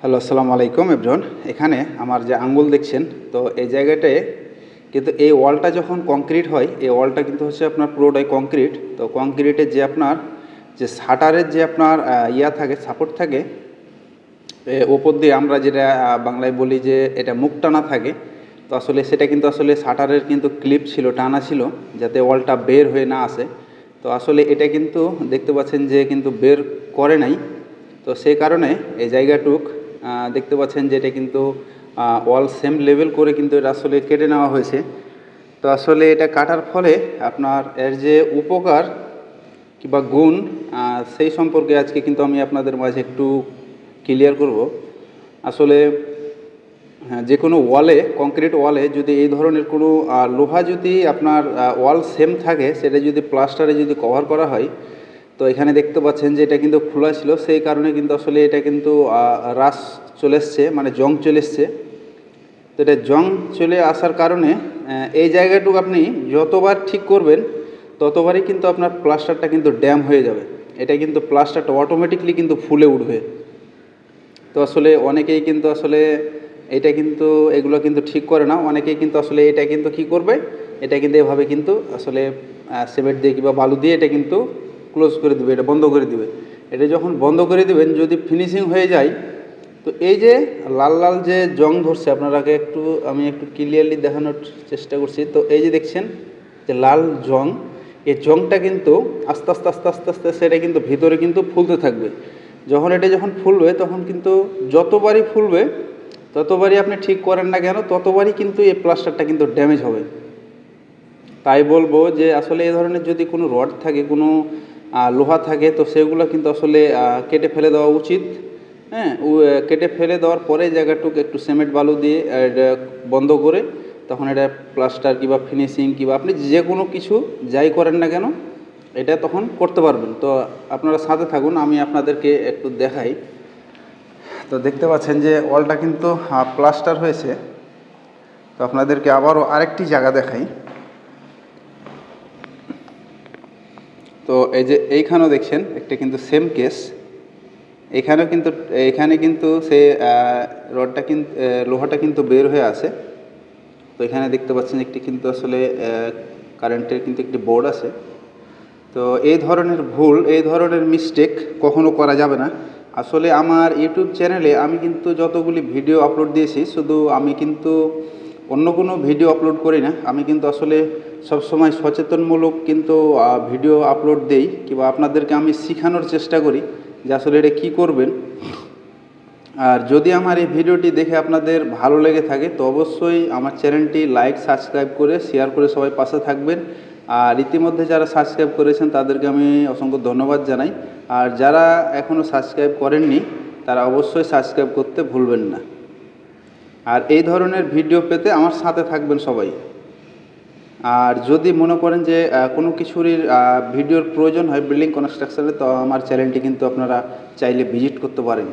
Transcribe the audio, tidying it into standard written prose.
Hello, আসসালামু আলাইকুম everyone. এখানে আমার যে আঙ্গুল দেখছেন, তো এই জায়গাটায় কিন্তু এই ওয়ালটা যখন কংক্রিট হয়, এই ওয়ালটা কিন্তু হচ্ছে আপনার পুরোটাই কংক্রিট। তো কংক্রিটের যে আপনার যে শাটারের যে আপনার ইয়া থাকে, সাপোর্ট থাকে, ওপর দিয়ে আমরা যেটা বাংলায় বলি যে এটা মুখ টানা থাকে। তো আসলে সেটা কিন্তু আসলে শাটারের কিন্তু ক্লিপ ছিল, টানা ছিল, যাতে ওয়ালটা বের হয়ে না আসে। তো আসলে এটা কিন্তু দেখতে পাচ্ছেন যে কিন্তু বের করে নাই। তো সেই কারণে এই জায়গাটুক দেখতে পাচ্ছেন যে এটা কিন্তু ওয়াল সেম লেভেল করে কিন্তু এটা আসলে কেটে নেওয়া হয়েছে। তো আসলে এটা কাটার ফলে আপনার এর যে উপকার কিংবা গুণ, সেই সম্পর্কে আজকে কিন্তু আমি আপনাদের মাঝে একটু ক্লিয়ার করব। আসলে হ্যাঁ, যে কোনো ওয়ালে, কংক্রিট ওয়ালে যদি এই ধরনের কোনো লোহা যদি আপনার ওয়াল সেম থাকে, সেটা যদি প্লাস্টারে যদি কভার করা হয়, তো এখানে দেখতে পাচ্ছেন যে এটা কিন্তু খোলা ছিল, সেই কারণে কিন্তু আসলে এটা কিন্তু রাস চলে এসছে, মানে জং চলে এসছে। তো এটা জং চলে আসার কারণে এই জায়গাটুকু আপনি যতবার ঠিক করবেন ততবারই কিন্তু আপনার প্লাস্টারটা কিন্তু ড্যাম হয়ে যাবে। এটা কিন্তু প্লাস্টারটা অটোমেটিকলি কিন্তু ফুলে উঠবে। তো আসলে অনেকেই কিন্তু আসলে এটা কিন্তু এগুলো কিন্তু ঠিক করে না। অনেকেই কিন্তু আসলে এটা কিন্তু কী করবে, এটা কিন্তু এভাবে কিন্তু আসলে সিমেন্ট দিয়ে কিংবা বালু দিয়ে এটা কিন্তু ক্লোজ করে দেবে, এটা বন্ধ করে দিবে। এটা যখন বন্ধ করে দেবেন, যদি ফিনিশিং হয়ে যায়, তো এই যে লাল লাল যে জং ধরছে, আপনারাকে আমি একটু ক্লিয়ারলি দেখানোর চেষ্টা করছি। তো এই যে দেখছেন যে লাল জং, এই জংটা কিন্তু আস্তে আস্তে আস্তে আস্তে আস্তে সেটা কিন্তু ভিতরে কিন্তু ফুলতে থাকবে। যখন ফুলবে তখন কিন্তু যতবারই ফুলবে ততবারই আপনি ঠিক করেন না কেন, ততবারই কিন্তু এই প্লাস্টারটা কিন্তু ড্যামেজ হবে। তাই বলবো যে আসলে এই ধরনের যদি কোনো রড থাকে, কোনো লোহা থাকে, তো সেগুলো কিন্তু আসলে কেটে ফেলে দেওয়া উচিত। হ্যাঁ, কেটে ফেলে দেওয়ার পরে জায়গাটুকু একটু সিমেন্ট বালু দিয়ে এটা বন্ধ করে, তখন এটা প্লাস্টার কিংবা ফিনিশিং কিংবা আপনি যে কোনো কিছু যাই করেন না কেন, এটা তখন করতে পারবেন। তো আপনারা সাথে থাকুন, আমি আপনাদেরকে একটু দেখাই। তো দেখতে পাচ্ছেন যে ওয়ালটা কিন্তু প্লাস্টার হয়েছে। তো আপনাদেরকে আবারও আরেকটি জায়গা দেখাই। তো এই যে এইখানেও দেখছেন একটা কিন্তু সেম কেস, এখানে কিন্তু সে রডটা কিন্তু লোহাটা কিন্তু বের হয়ে আসে। তো এখানে দেখতে পাচ্ছেন একটি কিন্তু আসলে কারেন্টের কিন্তু একটি বোর্ড আছে। তো এই ধরনের ভুল, এই ধরনের মিস্টেক কখনো করা যাবে না। আসলে আমার ইউটিউব চ্যানেলে আমি কিন্তু যতগুলি ভিডিও আপলোড দিয়েছি, শুধু আমি কিন্তু অন্য কোনো ভিডিও আপলোড করি না। আমি কিন্তু আসলে সবসময় সচেতনমূলক কিন্তু ভিডিও আপলোড দেই, কিংবা আপনাদেরকে আমি শেখানোর চেষ্টা করি যে আসলে এটা কী করবেন। আর যদি আমার এই ভিডিওটি দেখে আপনাদের ভালো লেগে থাকে, তো অবশ্যই আমার চ্যানেলটি লাইক, সাবস্ক্রাইব করে শেয়ার করে সবাই পাশে থাকবেন। আর ইতিমধ্যে যারা সাবস্ক্রাইব করেছেন তাদেরকে আমি অসংখ্য ধন্যবাদ জানাই। আর যারা এখনও সাবস্ক্রাইব করেননি, তারা অবশ্যই সাবস্ক্রাইব করতে ভুলবেন না। আর এই ধরনের ভিডিও পেতে আমার সাথে থাকবেন সবাই। আর যদি মনে করেন যে কোনো কিছুরই ভিডিওর প্রয়োজন হয় বিল্ডিং কনস্ট্রাকশানে, তো আমার চ্যানেলটি কিন্তু আপনারা চাইলে ভিজিট করতে পারেন।